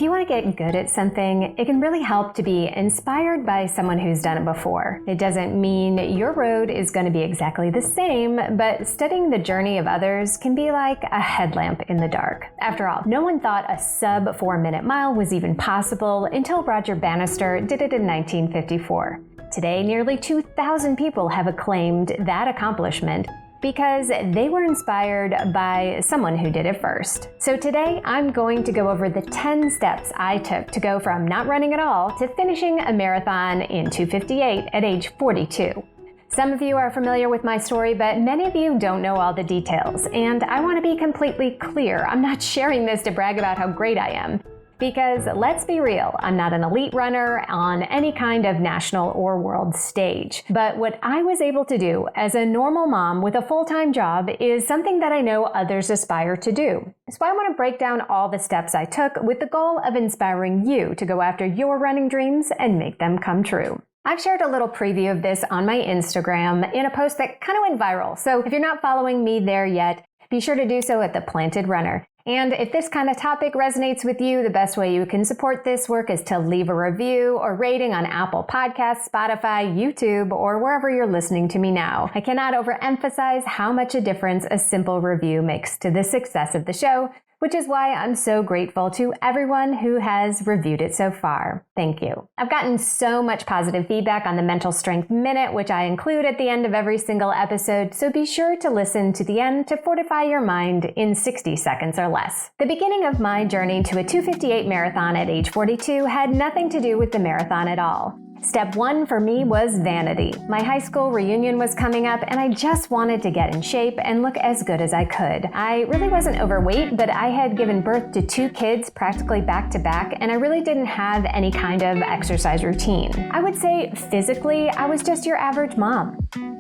If you want to get good at something, it can really help to be inspired by someone who's done it before. It doesn't mean your road is going to be exactly the same, but studying the journey of others can be like a headlamp in the dark. After all, no one thought a sub 4-minute mile was even possible until Roger Bannister did it in 1954. Today, nearly 2,000 people have acclaimed that accomplishment because they were inspired by someone who did it first. So today, I'm going to go over the 10 steps I took to go from not running at all to finishing a marathon in 2:58 at age 42. Some of you are familiar with my story, but many of you don't know all the details. And I want to be completely clear, I'm not sharing this to brag about how great I am. Because let's be real, I'm not an elite runner on any kind of national or world stage. But what I was able to do as a normal mom with a full-time job is something that I know others aspire to do. So I want to break down all the steps I took with the goal of inspiring you to go after your running dreams and make them come true. I've shared a little preview of this on my Instagram in a post that kind of went viral. So if you're not following me there yet, be sure to do so at The Planted Runner. And if this kind of topic resonates with you, the best way you can support this work is to leave a review or rating on Apple Podcasts, Spotify, YouTube, or wherever you're listening to me now. I cannot overemphasize how much a difference a simple review makes to the success of the show, which is why I'm so grateful to everyone who has reviewed it so far. Thank you. I've gotten so much positive feedback on the Mental Strength Minute, which I include at the end of every single episode, so be sure to listen to the end to fortify your mind in 60 seconds or less. The beginning of my journey to a 2:58 marathon at age 42 had nothing to do with the marathon at all. Step 1 for me was vanity. My high school reunion was coming up and I just wanted to get in shape and look as good as I could. I really wasn't overweight, but I had given birth to 2 kids practically back to back and I really didn't have any kind of exercise routine. I would say physically, I was just your average mom.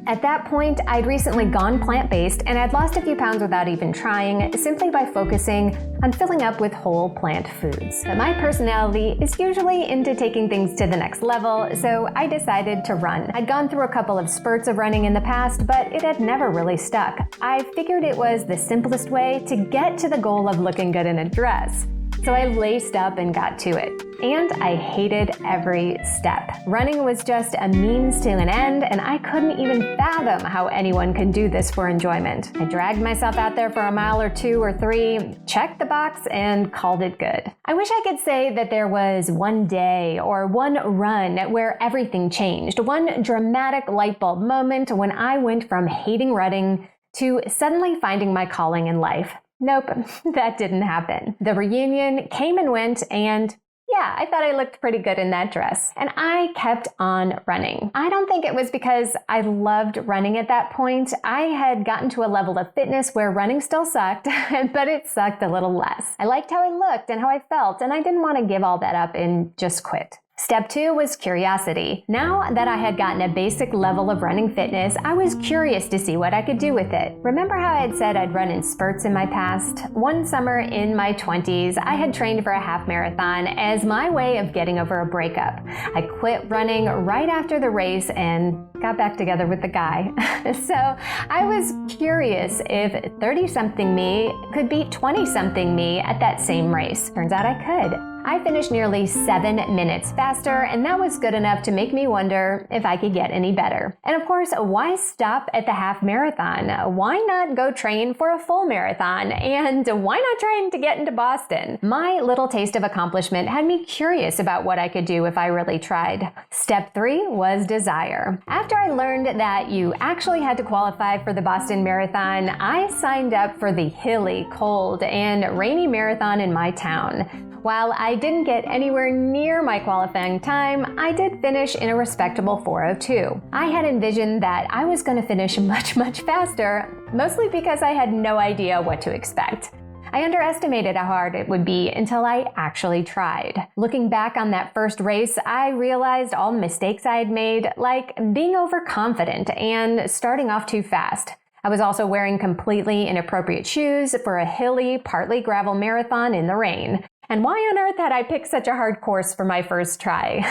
At that point, I'd recently gone plant-based and I'd lost a few pounds without even trying, simply by focusing on filling up with whole plant foods. But my personality is usually into taking things to the next level, so I decided to run. I'd gone through a couple of spurts of running in the past, but it had never really stuck. I figured it was the simplest way to get to the goal of looking good in a dress. So I laced up and got to it. And I hated every step. Running was just a means to an end, and I couldn't even fathom how anyone could do this for enjoyment. I dragged myself out there for a mile or 2 or 3, checked the box, and called it good. I wish I could say that there was one day or one run where everything changed, one dramatic light bulb moment when I went from hating running to suddenly finding my calling in life. Nope, that didn't happen. The reunion came and went, and yeah, I thought I looked pretty good in that dress. And I kept on running. I don't think it was because I loved running at that point. I had gotten to a level of fitness where running still sucked, but it sucked a little less. I liked how I looked and how I felt, and I didn't want to give all that up and just quit. Step 2 was curiosity. Now that I had gotten a basic level of running fitness, I was curious to see what I could do with it. Remember how I had said I'd run in spurts in my past? One summer in my 20s, I had trained for a half marathon as my way of getting over a breakup. I quit running right after the race and got back together with the guy. So I was curious if 30-something me could beat 20-something me at that same race. Turns out I could. I finished nearly 7 minutes faster, and that was good enough to make me wonder if I could get any better. And of course, why stop at the half marathon? Why not go train for a full marathon? And why not trying to get into Boston? My little taste of accomplishment had me curious about what I could do if I really tried. Step 3 was desire. After I learned that you actually had to qualify for the Boston Marathon, I signed up for the hilly, cold, and rainy marathon in my town. While I didn't get anywhere near my qualifying time, I did finish in a respectable 4:02. I had envisioned that I was going to finish much faster, mostly because I had no idea what to expect. I underestimated how hard it would be until I actually tried. Looking back on that first race, I realized all the mistakes I had made, like being overconfident and starting off too fast. I was also wearing completely inappropriate shoes for a hilly, partly gravel marathon in the rain. And why on earth had I picked such a hard course for my first try?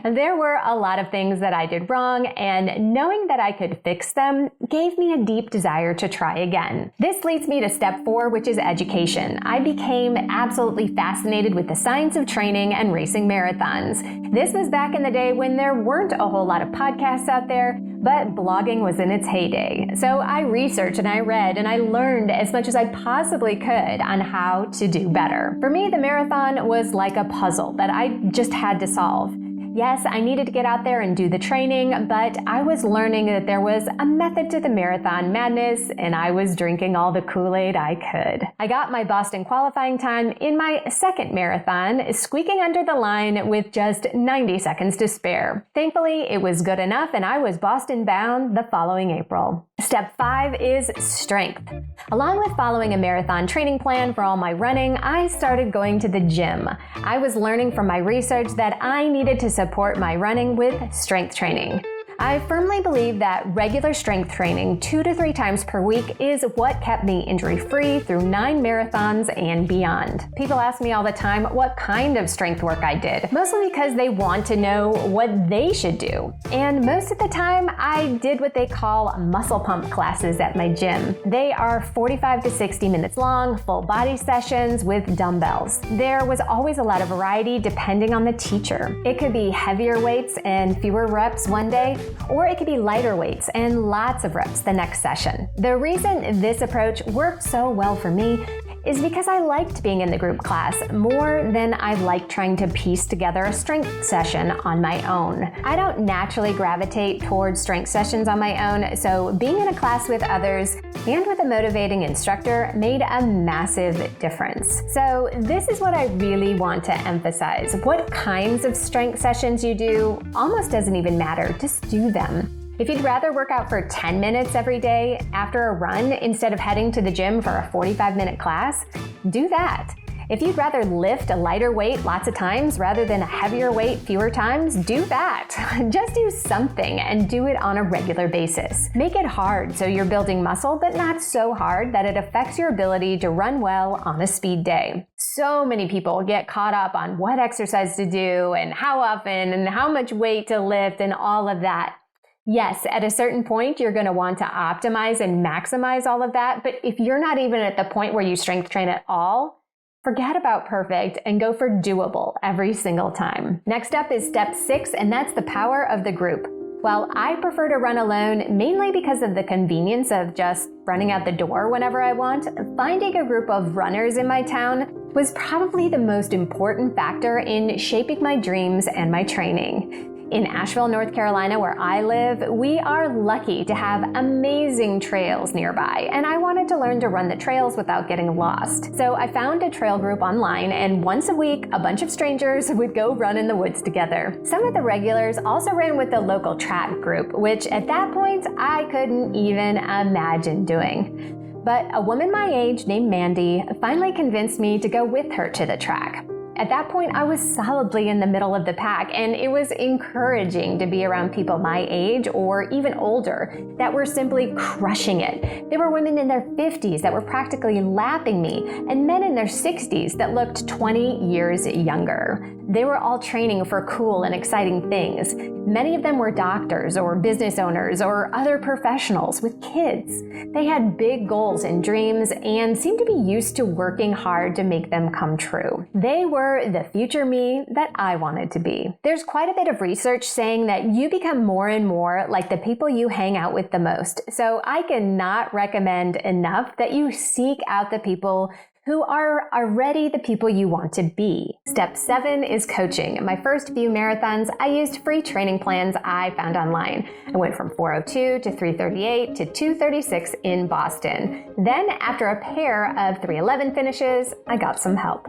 There were a lot of things that I did wrong, and knowing that I could fix them gave me a deep desire to try again. This leads me to step 4, which is education. I became absolutely fascinated with the science of training and racing marathons. This was back in the day when there weren't a whole lot of podcasts out there, but blogging was in its heyday. So I researched and I read and I learned as much as I possibly could on how to do better. For me, the marathon was like a puzzle that I just had to solve. Yes, I needed to get out there and do the training, but I was learning that there was a method to the marathon madness, and I was drinking all the Kool-Aid I could. I got my Boston qualifying time in my second marathon, squeaking under the line with just 90 seconds to spare. Thankfully, it was good enough, and I was Boston bound the following April. Step 5 is strength. Along with following a marathon training plan for all my running, I started going to the gym. I was learning from my research that I needed to support my running with strength training. I firmly believe that regular strength training 2 to 3 times per week is what kept me injury-free through 9 marathons and beyond. People ask me all the time what kind of strength work I did, mostly because they want to know what they should do. And most of the time, I did what they call muscle pump classes at my gym. They are 45 to 60 minutes long, full body sessions with dumbbells. There was always a lot of variety depending on the teacher. It could be heavier weights and fewer reps one day, or it could be lighter weights and lots of reps the next session. The reason this approach worked so well for me is because I liked being in the group class more than I liked trying to piece together a strength session on my own. I don't naturally gravitate towards strength sessions on my own, so being in a class with others and with a motivating instructor made a massive difference. So this is what I really want to emphasize. What kinds of strength sessions you do almost doesn't even matter, just do them. If you'd rather work out for 10 minutes every day after a run instead of heading to the gym for a 45-minute class, do that. If you'd rather lift a lighter weight lots of times rather than a heavier weight fewer times, do that. Just do something and do it on a regular basis. Make it hard so you're building muscle, but not so hard that it affects your ability to run well on a speed day. So many people get caught up on what exercise to do and how often and how much weight to lift and all of that. Yes, at a certain point, you're going to want to optimize and maximize all of that. But if you're not even at the point where you strength train at all, forget about perfect and go for doable every single time. Next up is step 6, and that's the power of the group. While I prefer to run alone, mainly because of the convenience of just running out the door whenever I want, finding a group of runners in my town was probably the most important factor in shaping my dreams and my training. In Asheville, North Carolina, where I live, we are lucky to have amazing trails nearby, and I wanted to learn to run the trails without getting lost. So I found a trail group online, and once a week, a bunch of strangers would go run in the woods together. Some of the regulars also ran with the local track group, which at that point, I couldn't even imagine doing. But a woman my age named Mandy finally convinced me to go with her to the track. At that point, I was solidly in the middle of the pack, and it was encouraging to be around people my age or even older that were simply crushing it. There were women in their 50s that were practically lapping me, and men in their 60s that looked 20 years younger. They were all training for cool and exciting things. Many of them were doctors or business owners or other professionals with kids. They had big goals and dreams and seemed to be used to working hard to make them come true. They were the future me that I wanted to be. There's quite a bit of research saying that you become more and more like the people you hang out with the most. So I cannot recommend enough that you seek out the people who are already the people you want to be. Step 7 is coaching. My first few marathons, I used free training plans I found online. I went from 4:02 to 3:38 to 2:36 in Boston. Then, after a pair of 3:11 finishes, I got some help.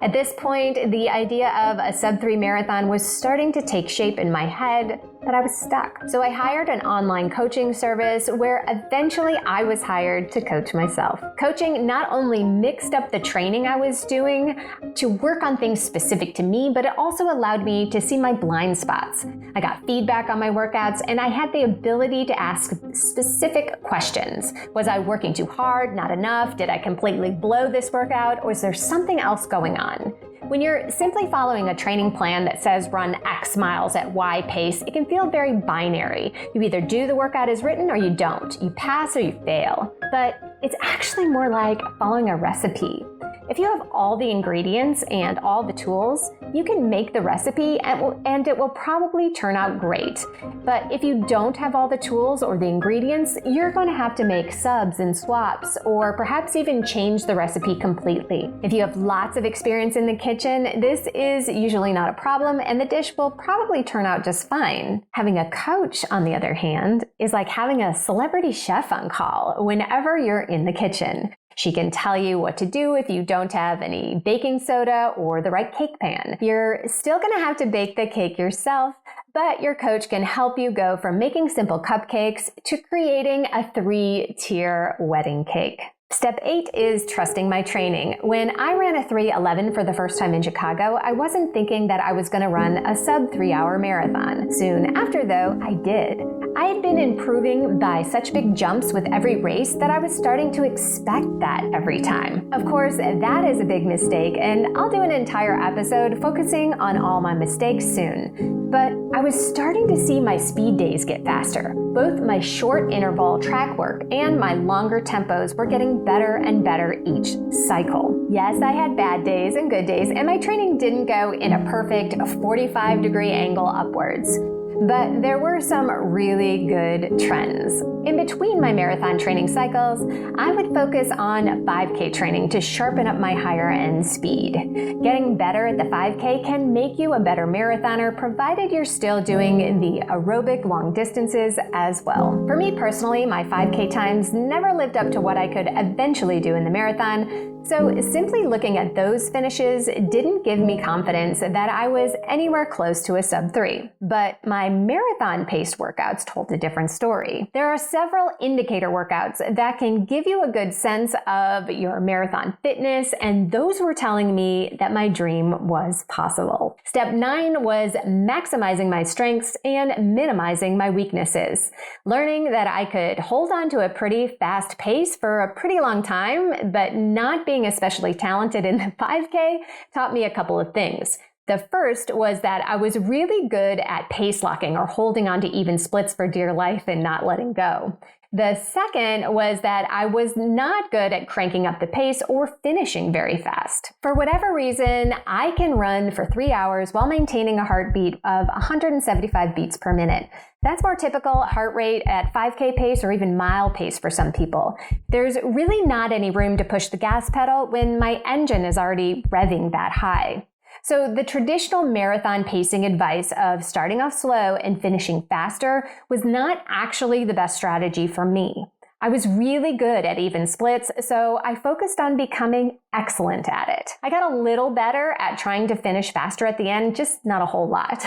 At this point, the idea of a sub-3 marathon was starting to take shape in my head, but I was stuck. So I hired an online coaching service where eventually I was hired to coach myself. Coaching not only mixed up the training I was doing to work on things specific to me, but it also allowed me to see my blind spots. I got feedback on my workouts, and I had the ability to ask specific questions. Was I working too hard, not enough? Did I completely blow this workout, or is there something else going on? When you're simply following a training plan that says run X miles at Y pace, it can feel very binary. You either do the workout as written or you don't. You pass or you fail. But it's actually more like following a recipe. If you have all the ingredients and all the tools, you can make the recipe and it will probably turn out great. But if you don't have all the tools or the ingredients, you're going to have to make subs and swaps or perhaps even change the recipe completely. If you have lots of experience in the kitchen, this is usually not a problem and the dish will probably turn out just fine. Having a coach, on the other hand, is like having a celebrity chef on call whenever you're in the kitchen. She can tell you what to do if you don't have any baking soda or the right cake pan. You're still going to have to bake the cake yourself, but your coach can help you go from making simple cupcakes to creating a 3-tier wedding cake. Step 8 is trusting my training. When I ran a 3:11 for the first time in Chicago, I wasn't thinking that I was going to run a sub 3-hour marathon. Soon after, though, I did. I had been improving by such big jumps with every race that I was starting to expect that every time. Of course, that is a big mistake, and I'll do an entire episode focusing on all my mistakes soon. But I was starting to see my speed days get faster. Both my short interval track work and my longer tempos were getting better and better each cycle. Yes, I had bad days and good days, and my training didn't go in a perfect 45-degree angle upwards. But there were some really good trends. In between my marathon training cycles, I would focus on 5K training to sharpen up my higher end speed. Getting better at the 5K can make you a better marathoner, provided you're still doing the aerobic long distances as well. For me personally, my 5K times never lived up to what I could eventually do in the marathon, so simply looking at those finishes didn't give me confidence that I was anywhere close to a sub 3. But my marathon-paced workouts told a different story. There are several indicator workouts that can give you a good sense of your marathon fitness, and those were telling me that my dream was possible. Step 9 was maximizing my strengths and minimizing my weaknesses. Learning that I could hold on to a pretty fast pace for a pretty long time, but not being especially talented in the 5K taught me a couple of things. The first was that I was really good at pace locking or holding on to even splits for dear life and not letting go. The second was that I was not good at cranking up the pace or finishing very fast. For whatever reason, I can run for 3 hours while maintaining a heartbeat of 175 beats per minute. That's more typical heart rate at 5K pace or even mile pace for some people. There's really not any room to push the gas pedal when my engine is already revving that high. So the traditional marathon pacing advice of starting off slow and finishing faster was not actually the best strategy for me. I was really good at even splits, so I focused on becoming excellent at it. I got a little better at trying to finish faster at the end, just not a whole lot.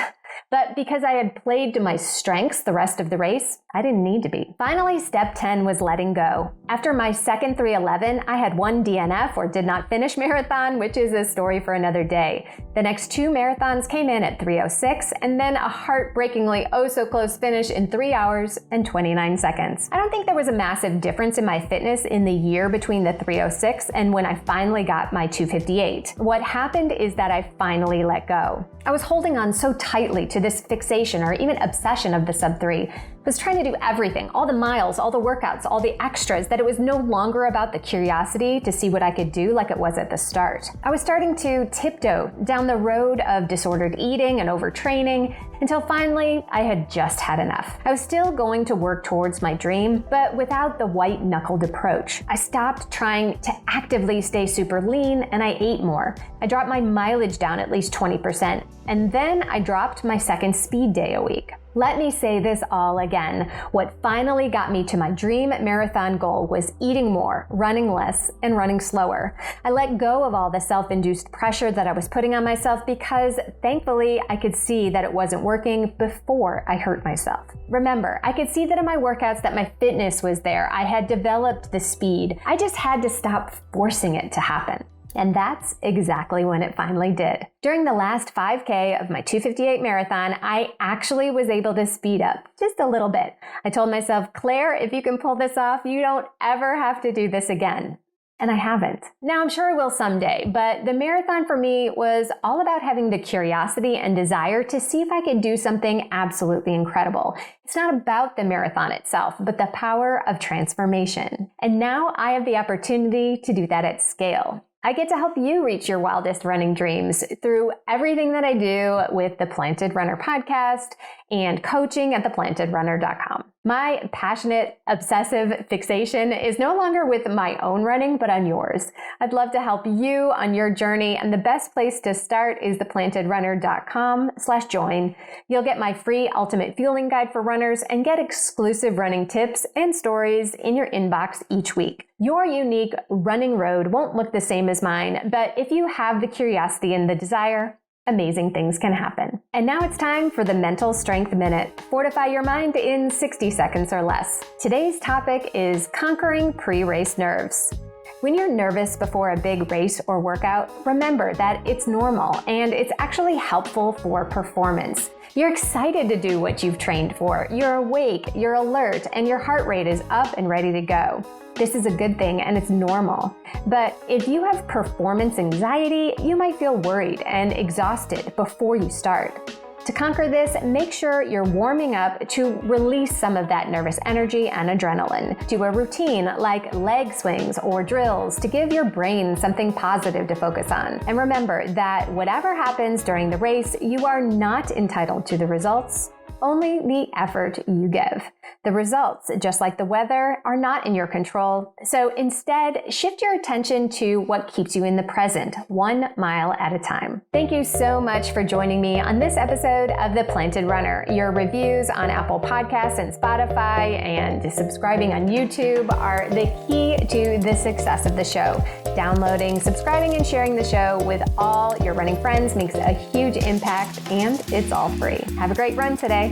But because I had played to my strengths the rest of the race, I didn't need to be. Finally, step 10 was letting go. After my second 3:11, I had one DNF or did not finish marathon, which is a story for another day. The next 2 marathons came in at 3:06 and then a heartbreakingly oh-so-close finish in 3 hours and 29 seconds. I don't think there was a massive difference in my fitness in the year between the 3:06 and when I finally got my 2:58. What happened is that I finally let go. I was holding on so tightly to this fixation or even obsession of the sub 3. Was trying to do everything, all the miles, all the workouts, all the extras, that it was no longer about the curiosity to see what I could do like it was at the start. I was starting to tiptoe down the road of disordered eating and overtraining until finally I had just had enough. I was still going to work towards my dream, but without the white-knuckled approach. I stopped trying to actively stay super lean and I ate more. I dropped my mileage down at least 20%, and then I dropped my second speed day a week. Let me say this all again. What finally got me to my dream marathon goal was eating more, running less, and running slower. I let go of all the self-induced pressure that I was putting on myself because, thankfully, I could see that it wasn't working before I hurt myself. Remember, I could see that in my workouts that my fitness was there. I had developed the speed. I just had to stop forcing it to happen. And that's exactly when it finally did. During the last 5K of my 2:58 marathon, I actually was able to speed up just a little bit. I told myself, Claire, if you can pull this off, you don't ever have to do this again. and I haven't. Now, I'm sure I will someday, but the marathon for me was all about having the curiosity and desire to see if I could do something absolutely incredible. It's not about the marathon itself, but the power of transformation. And now I have the opportunity to do that at scale. I get to help you reach your wildest running dreams through everything that I do with the Planted Runner podcast and coaching at theplantedrunner.com. My passionate, obsessive fixation is no longer with my own running, but on yours. I'd love to help you on your journey, and the best place to start is theplantedrunner.com/join. You'll get my free ultimate fueling guide for runners and get exclusive running tips and stories in your inbox each week. Your unique running road won't look the same as mine, but if you have the curiosity and the desire, amazing things can happen. And now it's time for the Mental Strength Minute. Fortify your mind in 60 seconds or less. Today's topic is conquering pre-race nerves. When you're nervous before a big race or workout, remember that it's normal and it's actually helpful for performance. You're excited to do what you've trained for. You're awake, you're alert, and your heart rate is up and ready to go. This is a good thing and it's normal. But if you have performance anxiety, you might feel worried and exhausted before you start. To conquer this, make sure you're warming up to release some of that nervous energy and adrenaline. Do a routine like leg swings or drills to give your brain something positive to focus on. And remember that whatever happens during the race, you are not entitled to the results, only the effort you give. The results, just like the weather, are not in your control. So instead, shift your attention to what keeps you in the present, 1 mile at a time. Thank you so much for joining me on this episode of The Planted Runner. Your reviews on Apple Podcasts and Spotify and subscribing on YouTube are the key to the success of the show. Downloading, subscribing, and sharing the show with all your running friends makes a huge impact, and it's all free. Have a great run today.